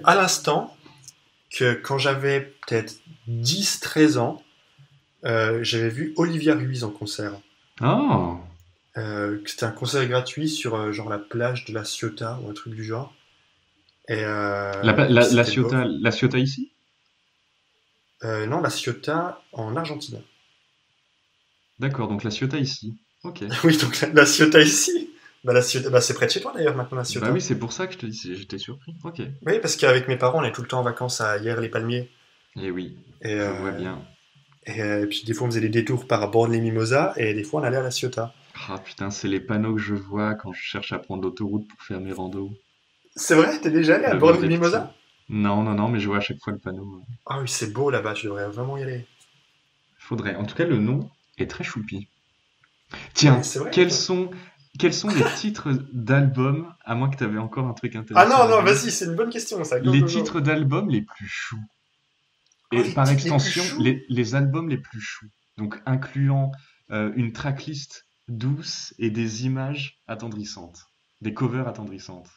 à l'instant que quand j'avais peut-être 10, 13 ans, j'avais vu Olivia Ruiz en concert. Oh! C'était un concert gratuit sur genre la plage de la Ciotat ou un truc du genre. Et puis La c'était beau. Ciotat, la Ciotat ici? Non, la Ciotat en Argentine. D'accord, donc la Ciotat ici. Ok. Oui, donc la Ciotat ici. Bah, la Ciotat, bah, c'est près de chez toi d'ailleurs maintenant la Bah oui, Ciotat. c'est pour ça que je te dis, j'étais surpris. Ok. Oui, parce qu'avec mes parents, on est tout le temps en vacances à Hyères-les-Palmiers. Eh oui, Et, je vois euh, bien. et puis des fois, on faisait des détours par bord de les Mimosas et des fois, on allait à la Ciotat. Ah putain, c'est les panneaux que je vois quand je cherche à prendre l'autoroute pour faire mes randos. C'est vrai, t'es déjà allé à bord Devenir de les des petits. Mimosas? Non, non, non, mais je vois à chaque fois le panneau. Ah oui, c'est beau là-bas, tu devrais vraiment y aller. Faudrait. En tout cas, le nom est très choupi. Ouais, Tiens, c'est vrai. quels sont les titres d'albums, à moins que tu avais encore un truc Ah intéressant non, à non, dire, vas-y, c'est une bonne question ça. Go, les go, go. titres d'albums les plus choux. Oh, Et les par titres les plus extension, choux? les albums les plus choux. Donc, incluant une tracklist douce et des images attendrissantes. Des covers attendrissantes.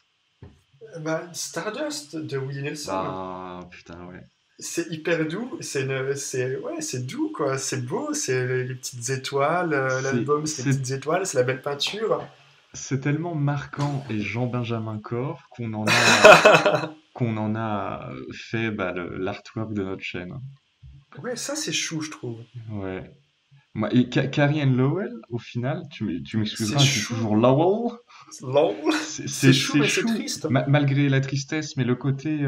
Bah, Stardust de Willie Nelson. Ah, putain, ouais. C'est hyper doux, ouais, c'est doux quoi, c'est beau, c'est les petites étoiles, C'est, l'album c'est les c'est petites étoiles, c'est la belle peinture. C'est tellement marquant et Jean-Benjamin Corr qu'on en a fait bah, l'artwork de notre chaîne. Ouais, ça c'est chou, je trouve. Ouais. Et Carrie Ann Lowell, au final, tu C'est m'excuseras, je dis chou, toujours Lowell. lol. C'est chou, C'est mais c'est chou, triste. malgré la tristesse, mais le côté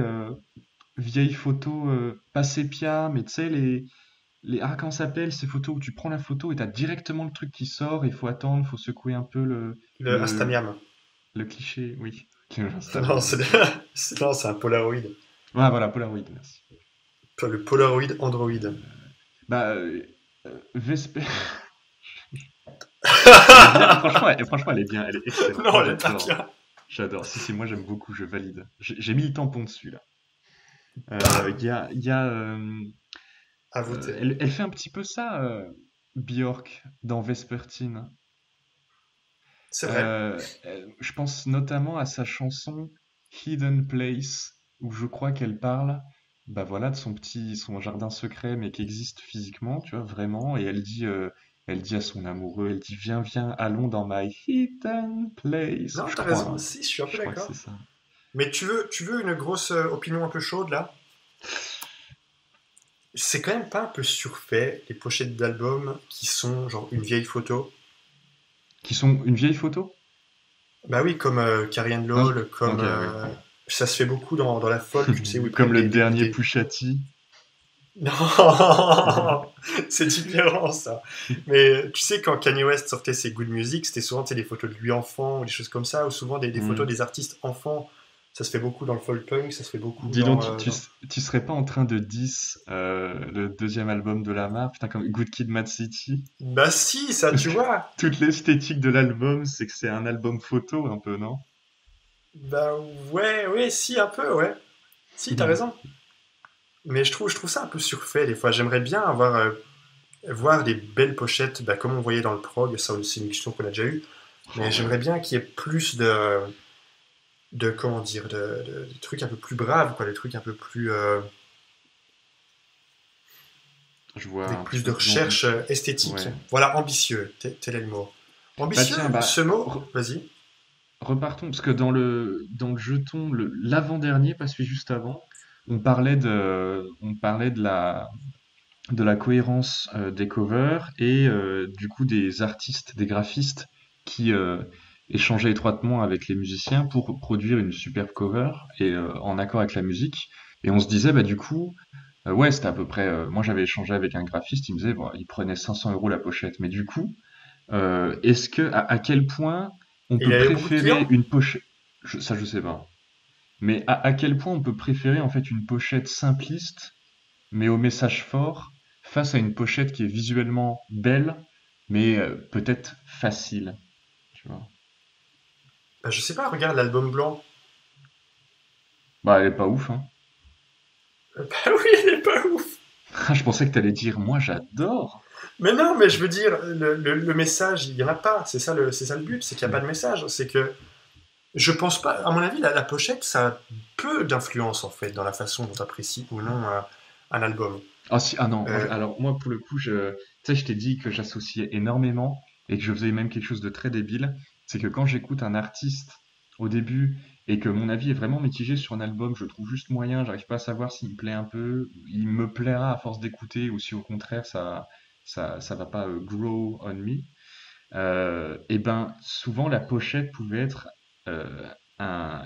vieille photo, pas sépia, mais tu sais, comment ça s'appelle, ces photos où tu prends la photo et t'as directement le truc qui sort, et il faut attendre, il faut secouer un peu Le le, Instamiam. le cliché, oui. Le Non, Instamiam, ok. non, c'est un Polaroid. Ouais, voilà, Polaroid, merci. Le Polaroid Android. Bah, Vesper, elle est bien, franchement, franchement, elle est bien, elle est excellente. Non, Moi, elle est pas j'adore. bien. J'adore. Si, si, moi, j'aime beaucoup, je valide. J'ai mis le tampon dessus, là. Bam. À voter. Elle fait un petit peu ça, Björk, dans Vespertine. C'est vrai. Je pense notamment à sa chanson Hidden Place, où je crois qu'elle parle, bah voilà, de son jardin secret, mais qui existe physiquement, tu vois, vraiment. Et elle dit à son amoureux, elle dit, viens, viens, allons dans my hidden place. Non, Je t'as crois, raison, hein. si, je suis un peu Je crois que d'accord. c'est ça. Mais tu veux une grosse opinion un peu chaude là? C'est quand même pas un peu surfait les pochettes d'albums qui sont genre une vieille photo? Qui sont une vieille photo? Bah oui, comme Carrie Ann Non? Lowell, comme Ok, oui. ça se fait beaucoup dans la folk, tu sais, où ils Comme prennent le dernier Pushati. Non, c'est différent ça. Mais tu sais, quand Kanye West sortait ses Good Music, c'était souvent tu sais, des photos de lui enfant ou des choses comme ça, ou souvent des photos Hmm. des artistes enfants. Ça se fait beaucoup dans le folk punk, ça se fait beaucoup Dis donc, dans... tu serais pas en train de diss le deuxième album de Lamar, putain, comme Good Kid, Mad City? Bah si, ça tu vois. Toute l'esthétique de l'album, c'est que c'est un album photo un peu, non? Bah ouais, ouais, si, un peu, ouais. Si, t'as raison. Mais je trouve ça un peu surfait des fois. J'aimerais bien voir des belles pochettes, bah, comme on voyait dans le prog, ça c'est une discussion qu'on a déjà eue. Mais Oh j'aimerais ouais, bien qu'il y ait plus de comment dire, de trucs un peu plus braves, quoi, des trucs un peu plus, je vois avec un petit plus peu de plus recherche esthétique. Ouais. Voilà, ambitieux, tel est le mot. Bah tiens, Ambitieux, bah, ce mot, vas-y. repartons, parce que dans le jeton, l'avant-dernier, pas celui juste avant, on parlait de la cohérence des covers et du coup des artistes, des graphistes qui échangeaient étroitement avec les musiciens pour produire une superbe cover et en accord avec la musique. Et on se disait, bah du coup, ouais, c'était à peu près. Moi, j'avais échangé avec un graphiste, il me disait, bon, il prenait 500 € la pochette. Mais du coup, à quel point on Et il peut avait beaucoup de préférer clients? une pochette, ça je sais pas, mais à quel point on peut préférer en fait une pochette simpliste mais au message fort, face à une pochette qui est visuellement belle, mais peut-être facile, tu vois. Bah, je sais pas, regarde l'album blanc. Bah, elle est pas ouf, hein. Bah oui, il est pas ouf. Je pensais que t'allais dire, moi j'adore. Mais non, mais je veux dire, le message, il y en a pas. C'est ça le but, c'est qu'il n'y a pas de message. C'est que Je pense pas. À mon avis, la pochette, ça a peu d'influence en fait dans la façon dont tu apprécies ou non un album. Ah si, ah non, Euh, alors moi pour le coup, tu sais, je t'ai dit que j'associais énormément et que je faisais même quelque chose de très débile. C'est que quand j'écoute un artiste au début et que mon avis est vraiment mitigé sur un album, je trouve juste moyen, j'arrive pas à savoir s'il me plaît un peu, il me plaira à force d'écouter ou si au contraire ça va pas grow on me. Et ben souvent la pochette pouvait être euh, un,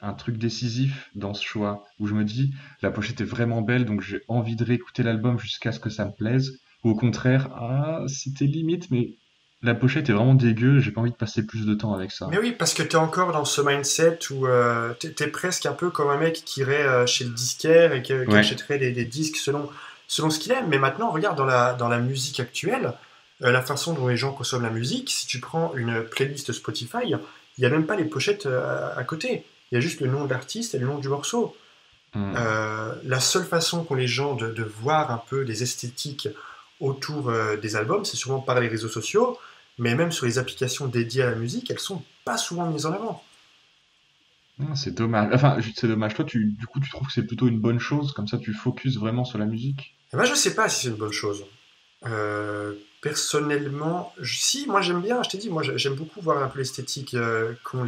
un truc décisif dans ce choix où je me dis la pochette est vraiment belle donc j'ai envie de réécouter l'album jusqu'à ce que ça me plaise ou au contraire ah c'était limite mais la pochette est vraiment dégueu j'ai pas envie de passer plus de temps avec mais ça. oui, parce que tu es encore dans ce mindset où tu es presque un peu comme un mec qui irait chez le disquaire et qui Ouais, achèterait des disques selon ce qu'il aime. Mais maintenant, regarde dans la musique actuelle, la façon dont les gens consomment la musique. Si tu prends une playlist Spotify, il n'y a même pas les pochettes à côté. Il y a juste le nom de l'artiste et le nom du morceau. hum, La seule façon qu'ont les gens de voir un peu des esthétiques autour des albums, c'est souvent par les réseaux sociaux, mais même sur les applications dédiées à la musique, elles sont pas souvent mises en avant. c'est dommage enfin c'est dommage toi du coup tu trouves que c'est plutôt une bonne chose comme ça tu focuses vraiment sur la musique. Et moi, je sais pas si c'est une bonne chose. Personnellement, si, moi j'aime bien, je t'ai dit, moi j'aime beaucoup voir un peu l'esthétique qu'ont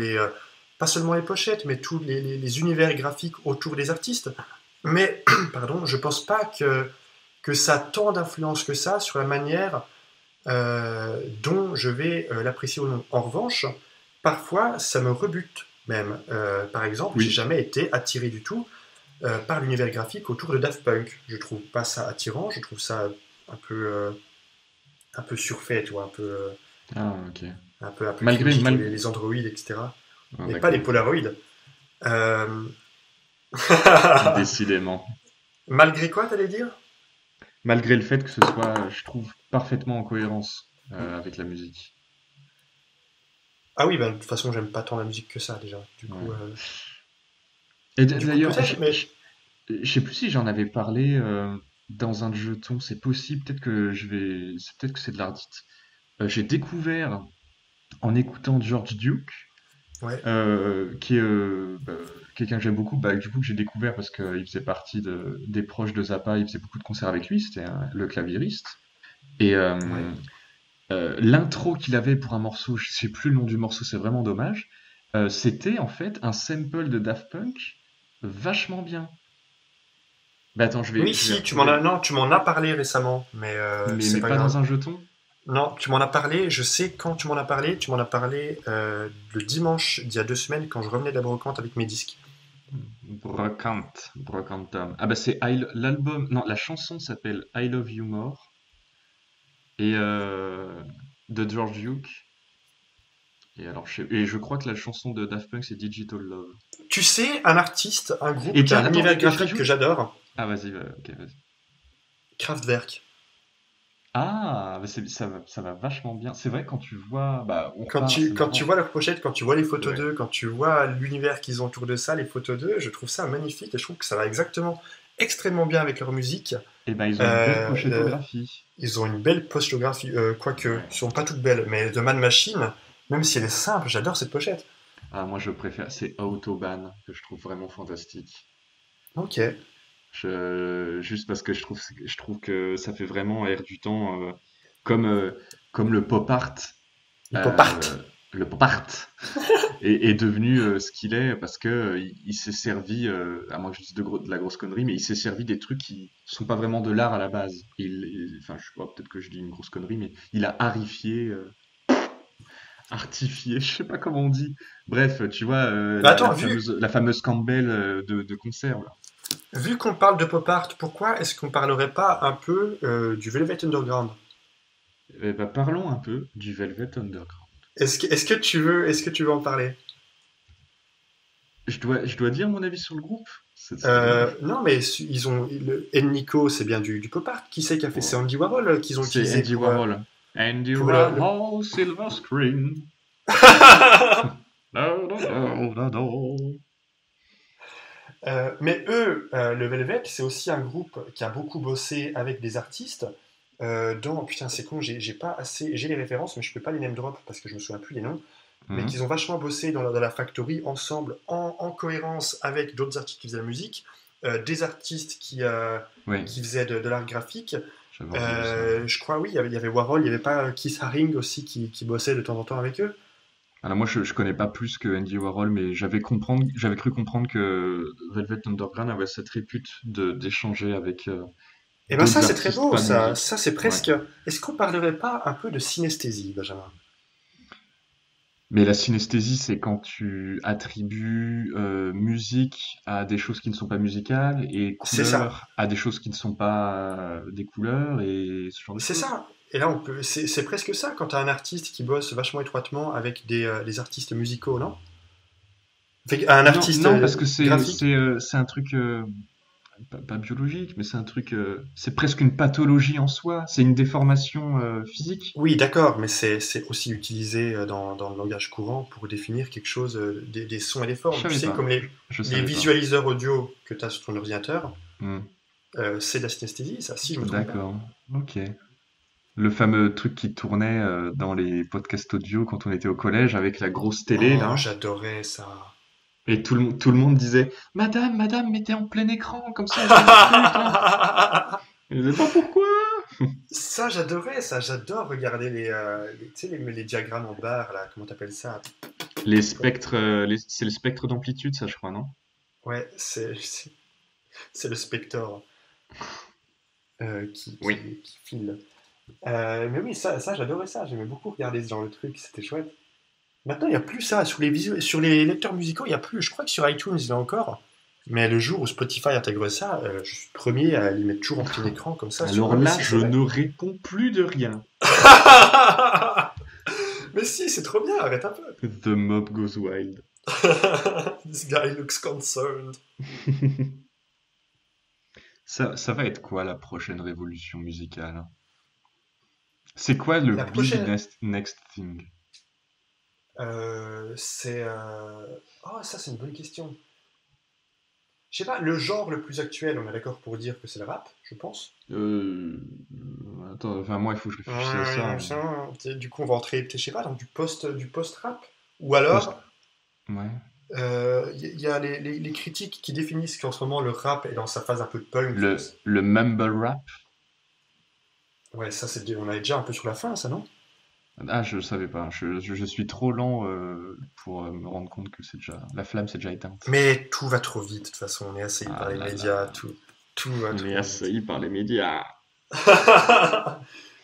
pas seulement les pochettes, mais tous les univers graphiques autour des artistes. Mais, pardon, je pense pas que ça a tant d'influence que ça sur la manière dont je vais l'apprécier ou non. En revanche, parfois, ça me rebute même. Par exemple, j'ai Oui. jamais été attiré du tout par l'univers graphique autour de Daft Punk. Je trouve pas ça attirant, je trouve ça un peu, euh, un peu surfait, tu vois, Ah ok. un peu Malgré cringy, tu vois, mal les androïdes, etc. ah, Mais pas les d'accord. polaroïdes. Euh, Décidément. Malgré quoi, t'allais dire? Malgré le fait que ce soit, je trouve, parfaitement en cohérence avec la musique. Ah oui, bah, de toute façon, j'aime pas tant la musique que ça, déjà. Ouais. Et Du coup d'ailleurs, peut-être, mais je sais plus si j'en avais parlé dans un jeton, c'est possible, peut-être que peut-être que c'est de l'ardite. J'ai découvert en écoutant George Duke, ouais, qui est quelqu'un que j'aime beaucoup, bah, du coup que j'ai découvert parce qu'il faisait partie des proches de Zappa, il faisait beaucoup de concerts avec lui, c'était le claviériste. Et ouais. l'intro qu'il avait pour un morceau, je sais plus le nom du morceau, c'est vraiment dommage. C'était en fait un sample de Daft Punk vachement bien. Bah attends, Oui, je vais si, retrouver le... non, tu m'en as parlé récemment, mais c'est Mais pas pas dans grave. un jeton? Non, tu m'en as parlé, je sais quand tu m'en as parlé le dimanche d'il y a 2 semaines quand je revenais de la brocante avec mes disques. Brocantam. Ah bah c'est l'album, non, la chanson s'appelle I Love You More et de George Duke. Et alors, et je crois que la chanson de Daft Punk c'est Digital Love. Tu sais, un artiste, un groupe Et qui a tiens, un attends, univers et je graphique que rajoute. j'adore, Ah vas-y, ok, vas-y. Kraftwerk. Ah, bah ça va vachement bien. C'est vrai, quand tu vois, bah, on Quand repart, tu, c'est quand tu marrant. vois leur pochette, quand tu vois les photos Ouais. d'eux, quand tu vois l'univers qu'ils ont autour de ça, les photos d'eux, je trouve ça magnifique et je trouve que ça va extrêmement bien avec leur musique. Et ben, ils ont une belle Euh, euh, pochettograpie. Ils ont une belle pochographie, quoique, Ouais. ils sont pas toutes belles, mais The Man Machine, même si elle est simple, j'adore cette pochette. Ah, moi, je préfère, c'est Autobahn, que je trouve vraiment fantastique. Ok. Juste parce que je trouve que ça fait vraiment air du temps, comme, comme le pop art. Les pop art. euh, le pop art est devenu ce qu'il est parce que il s'est servi, à moins que je dise de la grosse connerie, mais il s'est servi des trucs qui sont pas vraiment de l'art à la base. Enfin, je sais pas, peut-être que je dis une grosse connerie, mais il a arifié, artifié, je sais pas comment on dit. Bref, tu vois, Mais attends, vu, la fameuse Campbell de conserve. Là. vu qu'on parle de pop art, pourquoi est-ce qu'on parlerait pas un peu du Velvet Underground? Eh ben, parlons un peu du Velvet Underground. Est-ce que tu veux en parler? Je dois dire mon avis sur le groupe? Ce serait dommage. Non, mais ils ont Ennico, c'est bien du pop art. Qui c'est qui a fait? C'est Oh. Andy Warhol qu'ils ont C'est utilisé Andy Warhol. Andy pour Warhol, Silver Screen. No, no, no, no, no. Mais eux, le Velvet, c'est aussi un groupe qui a beaucoup bossé avec des artistes. Putain, c'est con, j'ai pas assez, j'ai les références, mais je peux pas les name drop parce que je me souviens plus des noms. mais Mhm. qu'ils ont vachement bossé dans la factory ensemble, en cohérence avec d'autres artistes qui faisaient de la musique, des artistes Oui, qui faisaient de l'art graphique. j'avais entendu ça, ouais. Je crois, oui, il y avait Warhol, il n'y avait pas Keith Haring aussi qui bossait de temps en temps avec eux. Alors moi, je connais pas plus que Andy Warhol, mais j'avais cru comprendre que Velvet Underground avait cette répute d'échanger avec Et ben ça, d'autres c'est très artistes beau, pas de ça. musique. Ça, c'est Ouais. presque. Est-ce qu'on parlerait pas un peu de synesthésie, Benjamin? Mais la synesthésie, c'est quand tu attribues musique à des choses qui ne sont pas musicales et C'est ça. couleur à des choses qui ne sont pas des couleurs et ce genre de C'est choses. ça. Et là, c'est presque ça quand tu as un artiste qui bosse vachement étroitement avec des artistes musicaux, non? Un Non, artiste non, parce que graphique. c'est un truc pas biologique, mais c'est un truc c'est presque une pathologie en soi. C'est une déformation physique. Oui, d'accord, mais c'est aussi utilisé dans le langage courant pour définir quelque chose, des sons et des Je formes. Tu savais sais, pas. comme Je les savais pas. visualiseurs audio que tu as sur ton ordinateur, Hmm. c'est de la synesthésie, ça, si je me trompe pas. D'accord. Ok. Le fameux truc qui tournait dans les podcasts audio quand on était au collège avec la grosse télé Oh, là. j'adorais ça. Et tout le monde disait, Madame, madame, mettez en plein écran, comme ça je vois le truc là. Et je disais, pas pourquoi? Ça, j'adorais ça. J'adore regarder tu sais, les diagrammes en barre, là. Comment t'appelles ça? Les spectres, c'est le spectre d'amplitude, ça je crois, non? Ouais, c'est le Spector Oui. qui file. Mais oui, ça j'adorais ça. J'aimais beaucoup regarder ce genre de truc. C'était chouette. Maintenant, il n'y a plus ça. Sur les lecteurs musicaux, il n'y a plus. Je crois que sur iTunes, il y en a encore. Mais le jour où Spotify intègre ça, je suis le premier à les mettre toujours en plein écran comme ça. Alors Non, mais là, si, je c'est vrai. ne réponds plus de rien. Mais si, c'est trop bien. Arrête un peu. The mob goes wild. This guy looks concerned. Ça va être quoi la prochaine révolution musicale? C'est quoi le La big prochaine, next thing? c'est. Oh, ça, c'est une bonne question. Je sais pas, le genre le plus actuel, on est d'accord pour dire que c'est le rap, je pense. Euh... Attends, enfin moi il faut que je réfléchisse à ça. Du coup, on va entrer, je sais pas, dans du post-rap. Ou Post... alors, Ouais. il y a les critiques qui définissent qu'en ce moment, le rap est dans sa phase un peu de punk. Le mumble rap? Ouais, ça, on est déjà un peu sur la fin, ça, non? Ah, je savais pas. Je suis trop lent pour me rendre compte que c'est déjà la flamme s'est déjà éteinte. Mais tout va trop vite, de toute façon, on est assailli par Ah les là médias, là, tout va on est trop vite. assailli par les médias.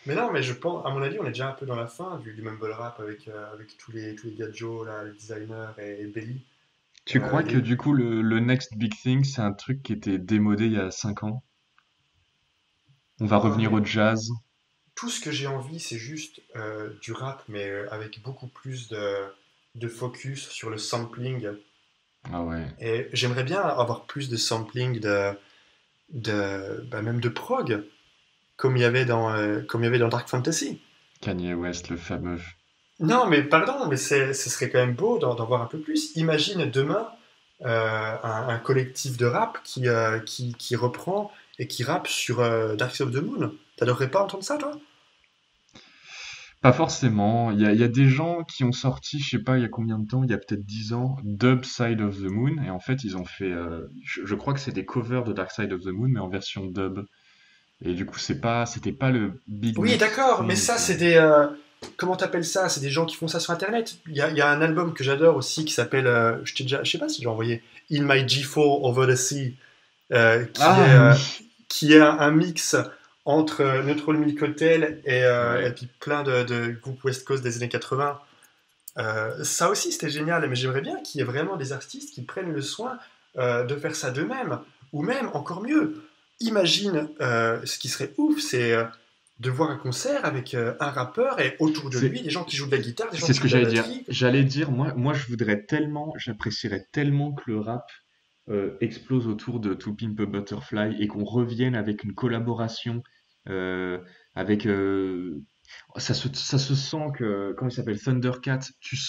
Mais non, mais je pense, à mon avis, on est déjà un peu dans la fin du mumble rap avec tous les gars de Joe, là, les designers et Belly. Tu crois que Les- du coup le next big thing c'est un truc qui était démodé il y a 5 ans? On va Ah, revenir mais au jazz. tout ce que j'ai envie, c'est juste du rap, mais avec beaucoup plus de focus sur le sampling. Ah ouais. Et j'aimerais bien avoir plus de sampling même de prog, comme il y avait dans Dark Fantasy. Kanye West, le fameux. Non, mais pardon, mais ce serait quand même beau d'en voir un peu plus. Imagine demain un collectif de rap qui reprend et qui rappe sur Dark Side of the Moon. T'adorerais pas entendre ça, toi? Pas forcément. Il y a des gens qui ont sorti, je sais pas, il y a combien de temps, il y a peut-être 10 ans, Dub Side of the Moon. Et en fait, ils ont fait, je crois que c'est des covers de Dark Side of the Moon, mais en version dub. Et du coup, c'était pas le big Oui, next d'accord, mais thing. ça, c'est comment t'appelles ça? C'est des gens qui font ça sur Internet. Il y a un album que j'adore aussi qui s'appelle, je sais pas si j'ai envoyé, In My G4 Over the Sea, euh, qui est, Ah euh, oui. qui est un mix entre Neutral Milk Hotel et Ouais. puis plein de groupes West Coast des années 80. Ça aussi, c'était génial, mais j'aimerais bien qu'il y ait vraiment des artistes qui prennent le soin de faire ça d'eux-mêmes. Ou même, encore mieux, imagine, ce qui serait ouf, c'est de voir un concert avec un rappeur et autour de lui, C'est, des gens qui jouent de la guitare, des gens c'est qui ce jouent que de la j'allais dire. batterie. J'allais dire, moi, je voudrais tellement, j'apprécierais tellement que le rap explose autour de To Pimp a Butterfly et qu'on revienne avec une collaboration euh, avec Ça se sent que, comment il s'appelle, Thundercat, tu le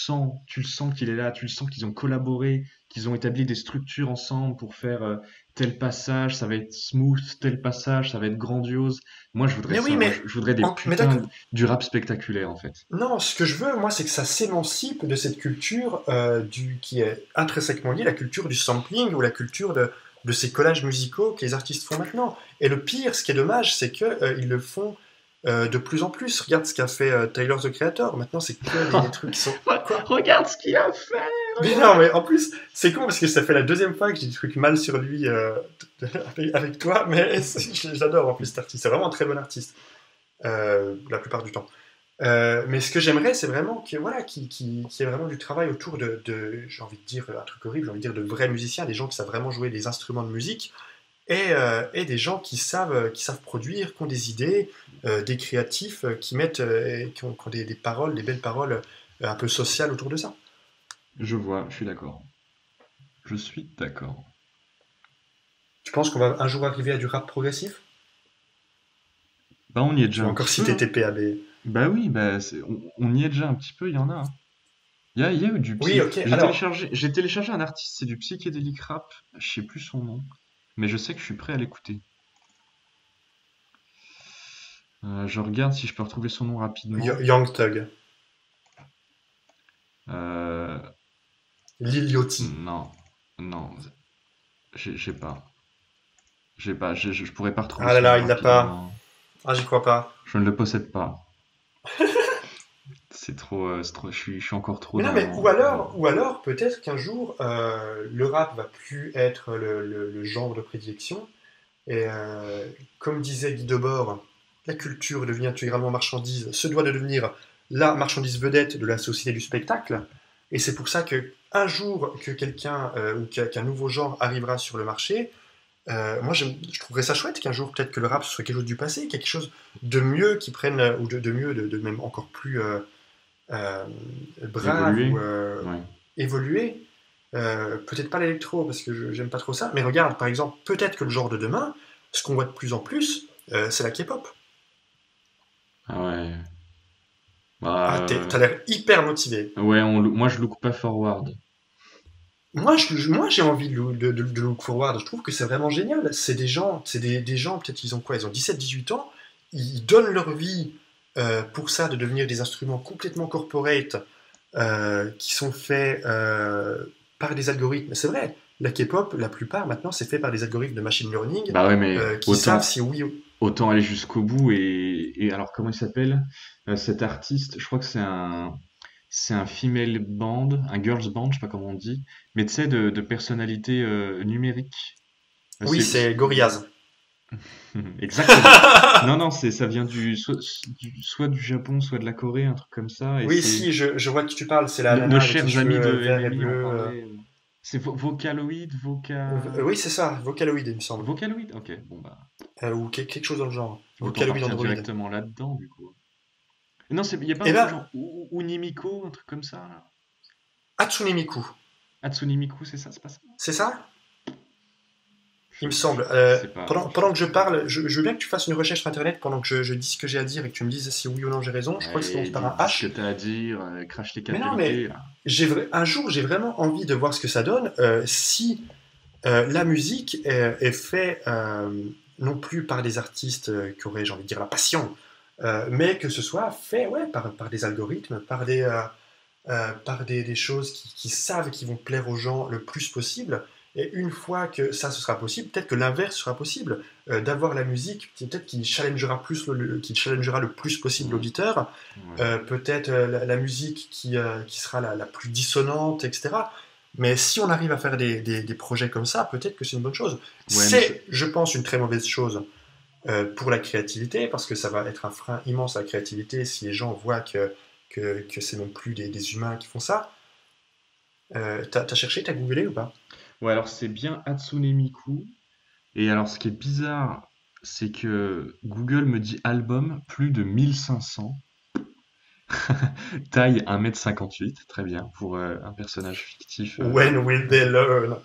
sens qu'il est là, tu le sens qu'ils ont collaboré, qu'ils ont établi des structures ensemble pour faire tel passage, ça va être smooth, tel passage, ça va être grandiose. Moi, je voudrais Mais oui, ça, je voudrais des mais putains d'accord. du rap spectaculaire, en fait. Non, ce que je veux, moi, c'est que ça s'émancipe de cette culture qui est intrinsèquement liée, la culture du sampling ou la culture de ces collages musicaux que les artistes font maintenant. Et le pire, ce qui est dommage, c'est que ils le font de plus en plus. Regarde ce qu'a fait Tyler, the Creator. Maintenant, c'est que des trucs qui sont... Quoi? Regarde ce qu'il a fait, Mais regarde. non, mais en plus, c'est con parce que ça fait la deuxième fois que j'ai des trucs mal sur lui avec toi, mais j'adore en plus cet artiste. C'est vraiment un très bon artiste, la plupart du temps. Mais ce que j'aimerais, c'est vraiment que voilà, qu'il y ait vraiment du travail autour j'ai envie de dire un truc horrible, j'ai envie de dire de vrais musiciens, des gens qui savent vraiment jouer des instruments de musique, et des gens qui savent produire, qui ont des idées, des créatifs, qui mettent, qui ont des paroles, des belles paroles un peu sociales autour de ça. Je vois, je suis d'accord. Je suis d'accord. Tu penses qu'on va un jour arriver à du rap progressif? Bah, on y est Tu déjà vas un encore petit peu, citer hein. TPAB. Bah oui, bah, on y est déjà un petit peu, il y en a, hein. Il y a eu du Oui, psy. ok, alors, J'ai téléchargé un artiste, c'est du psychédélique rap. Je sais plus son nom, mais je sais que je suis prêt à l'écouter. Je regarde si je peux retrouver son nom rapidement. Young Thug, Euh, Lil Yachty. non, non, j'ai pas. J'ai pas, je pourrais pas retrouver Ah là son nom là, il l'a pas. rapidement. Ah, j'y crois pas. Je ne le possède pas. C'est trop, je suis encore trop Mais non, mais ou alors peut-être qu'un jour, le rap va plus être le genre de prédilection. Et comme disait Guy Debord, la culture devient intégralement marchandise, se doit de devenir la marchandise vedette de la société du spectacle. Et c'est pour ça que un jour que quelqu'un ou qu'un nouveau genre arrivera sur le marché, moi je trouverais ça chouette qu'un jour peut-être que le rap soit quelque chose du passé, quelque chose de mieux qui prenne, ou de mieux, de même encore plus euh, brave évolué. ou Ouais. évolué. Peut-être pas l'électro parce que j'aime pas trop ça, mais regarde par exemple, peut-être que le genre de demain, ce qu'on voit de plus en plus, c'est la K-pop. Ah ouais. Ah, Bah, t'as l'air hyper motivé. ouais, moi je look pas forward. Moi j'ai envie de look forward. Je trouve que c'est vraiment génial. C'est des gens, des gens, peut-être ils ont quoi? Ils ont 17, 18 ans. Ils donnent leur vie pour ça, de devenir des instruments complètement corporate qui sont faits par des algorithmes. C'est vrai, la K-pop, la plupart maintenant, c'est fait par des algorithmes de machine learning Bah ouais, mais qui savent si oui ou... autant aller jusqu'au bout et alors comment il s'appelle cet artiste? Je crois que c'est un female band, un girls band, je sais pas comment on dit, mais tu sais de personnalité numérique. Oui, c'est Gorillaz. Exactement. Non non, ça vient soit du Japon, soit de la Corée, un truc comme ça et Oui, c'est si, je vois de qui tu parles. C'est la nos nana avec les chers amis cheveux de verts et MMI en bleus. parlaient. C'est Vocaloid, Oui, c'est ça, Vocaloid, il me semble. Vocaloid? OK, bon bah Ou quelque chose dans le genre. autant Vocaloid partir Android. directement là-dedans du coup. Non, il n'y a pas Eh un truc ben, genre Unimiko, un truc comme ça, là? Hatsune Miku, Hatsune Miku, c'est ça, c'est pas ça? c'est ça? Il me Je semble. sais pas. Pendant que je parle, je veux bien que tu fasses une recherche sur Internet pendant que je dis ce que j'ai à dire et que tu me dises si oui ou non j'ai raison. Je crois que ça commence Allez, par un dis ce que H. t'as à dire, crache tes Mais quatre non, mais vérités, là. un jour, j'ai vraiment envie de voir ce que ça donne si la musique est faite non plus par des artistes qui auraient, j'ai envie de dire, la passion, mais que ce soit fait ouais, par des algorithmes, par des choses qui savent et qui vont plaire aux gens le plus possible. Et une fois que ça, ce sera possible, peut-être que l'inverse sera possible, d'avoir la musique peut-être qui challengera, qui challengera le plus possible Mm, l'auditeur, ouais. peut-être la musique qui sera la plus dissonante, etc. Mais si on arrive à faire des projets comme ça, peut-être que c'est une bonne chose. Ouais, mais C'est, je pense, une très mauvaise chose pour la créativité, parce que ça va être un frein immense à la créativité si les gens voient que c'est non plus des humains qui font ça. T'as cherché, t'as googlé ou pas? ouais, alors c'est bien Hatsune Miku. Et alors, ce qui est bizarre, c'est que Google me dit album plus de 1500. Taille 1,58 m, très bien, pour un personnage fictif. When will they learn?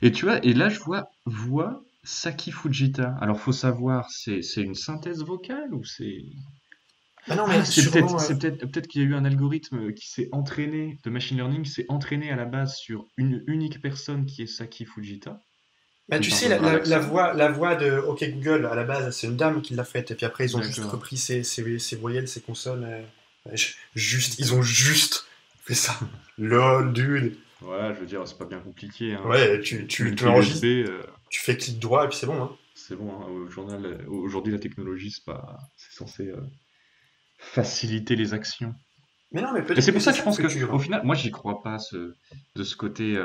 Et tu vois, et là je vois voix Saki Fujita. Alors faut savoir, c'est une synthèse vocale ou c'est... Ah non, Ah, mais sûrement. peut-être qu'il y a eu un algorithme qui s'est entraîné, de machine learning, qui s'est entraîné à la base sur une unique personne qui est Saki Fujita, Bah, qui tu sais, pardonnera l'accent. la voix de OK Google, à la base, c'est une dame qui l'a faite. Et puis après, ils ont juste D'accord. repris ses voyelles, ses consonnes. Ils ont juste fait ça. LOL, dude. Ouais, je veux dire, c'est pas bien compliqué, hein. Ouais, Une tu clé USB, enregistres, tu fais clic droit et puis c'est bon, hein. c'est bon, hein. Aujourd'hui, la technologie, c'est censé faciliter les actions. Mais non, mais Et c'est peut-être que pour c'est ça que je ça le pense que, futur, au hein. final, moi, j'y crois pas de ce côté.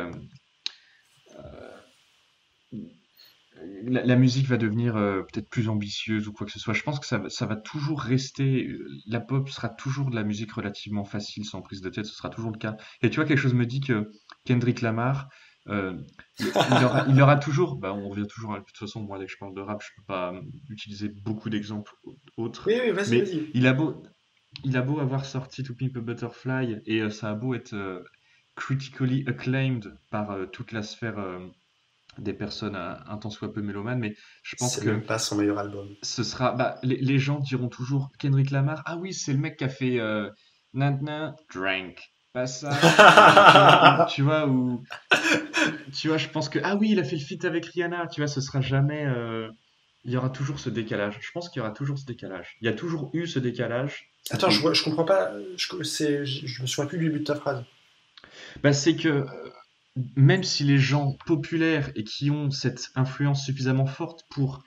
La musique va devenir peut-être plus ambitieuse ou quoi que ce soit. Je pense que ça va toujours rester. La pop sera toujours de la musique relativement facile, sans prise de tête. Ce sera toujours le cas. Et tu vois, quelque chose me dit que Kendrick Lamar, euh, il aura toujours. Bah, on revient toujours. De toute façon, moi, dès que je parle de rap, je peux pas utiliser beaucoup d'exemples autres. Oui, oui, vas-y, Mais vas-y. il a beau avoir sorti To Pimp a Butterfly et ça a beau être critically acclaimed par toute la sphère des personnes un tant soit peu mélomanes, mais je pense C'est que même pas son meilleur album. ce sera, bah, les gens diront toujours Kendrick Lamar, ah oui, c'est le mec qui a fait Nana Drank, pas ça, tu vois, je pense que, ah oui, il a fait le feat avec Rihanna, tu vois, ce sera jamais, il y aura toujours ce décalage. Je pense qu'il y aura toujours ce décalage. Il y a toujours eu ce décalage. Ça Attends, fait, je comprends pas. Je me souviens plus du début de ta phrase. bah, c'est que même si les gens populaires et qui ont cette influence suffisamment forte pour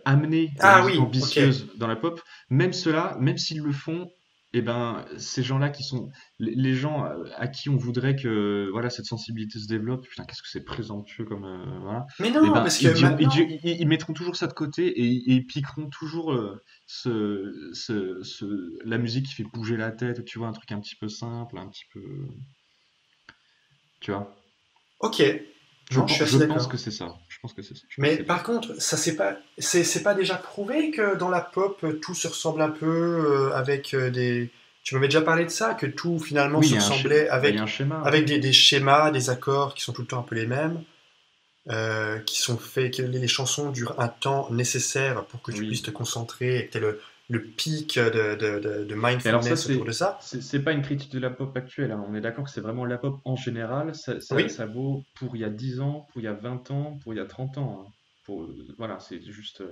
amener la Ah musique oui, ok. ambitieuse dans la pop, même ceux-là, même s'ils le font, eh ben, ces gens-là qui sont les gens à qui on voudrait que voilà cette sensibilité se développe, putain, qu'est-ce que c'est présomptueux comme voilà, Mais eh non, ben, parce que maintenant. ils mettront toujours ça de côté et ils piqueront toujours la musique qui fait bouger la tête, tu vois, un truc un petit peu simple, un petit peu, tu vois. Ok. Non, je suis Je assez pense d'accord. que c'est ça. Je pense que c'est ça. Je pense Mais que c'est le par futur. contre, ça c'est pas déjà prouvé que dans la pop tout se ressemble un peu avec des. Tu m'avais déjà parlé de ça, que tout finalement Oui, se ressemblait bah, il y a un schéma, ouais. avec des schémas, des accords qui sont tout le temps un peu les mêmes, qui sont faits, que les chansons durent un temps nécessaire pour que tu puisses Oui. te concentrer et que tu le pic de Et alors ça, mindfulness autour de ça. c'est pas une critique de la pop actuelle, hein. On est d'accord que c'est vraiment la pop en général. Oui, Ça vaut pour il y a 10 ans, pour il y a 20 ans, pour il y a 30 ans, hein. Voilà, c'est juste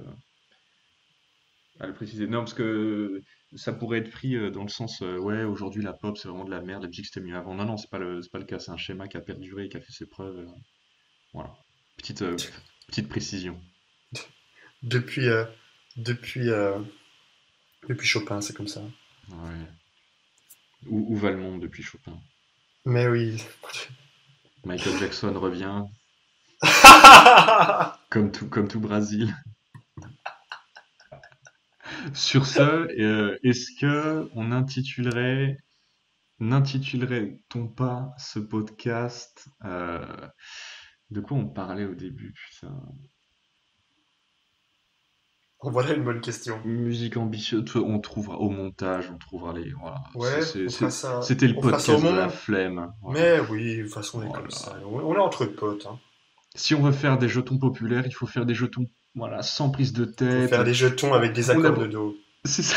à le préciser. Non, parce que ça pourrait être pris dans le sens, ouais, aujourd'hui la pop c'est vraiment de la merde, la musique c'était mieux avant. Non, non, c'est pas le cas. C'est un schéma qui a perduré, qui a fait ses preuves. Voilà. Petite, petite précision. depuis, depuis, depuis Chopin, c'est comme ça. Ouais. Où va le monde depuis Chopin? Mais oui. Michael Jackson revient, comme tout Brésil. Sur ce, est-ce que n'intitulerait-on pas ce podcast de quoi on parlait au début, putain? Voilà une bonne question. Musique ambitieuse, on trouvera au montage, on trouvera les, voilà. Ouais, C'était le on fera ça au podcast de la moment. flemme, voilà. Mais oui, de toute façon, on est comme ça. Voilà. On est entre potes, hein. Si on veut faire des jetons populaires, il faut faire des jetons, voilà, sans prise de Faut tête. faire des jetons avec des On a accords de beau, Do. c'est ça.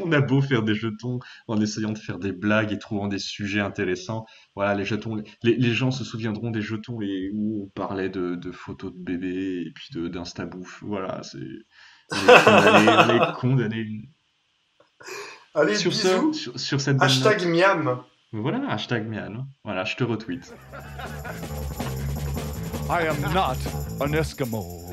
On a beau faire des jetons en essayant de faire des blagues et trouvant des sujets intéressants. Voilà, les jetons, les gens se souviendront des jetons où on parlait de photos de bébés et puis d'Instabouffe. Voilà, on est condamné, on est condamné. Allez, Sur ce, bisous. sur cette bonne Hashtag note, miam. voilà, hashtag Mian. Voilà, je te retweet. I am not an Eskimo.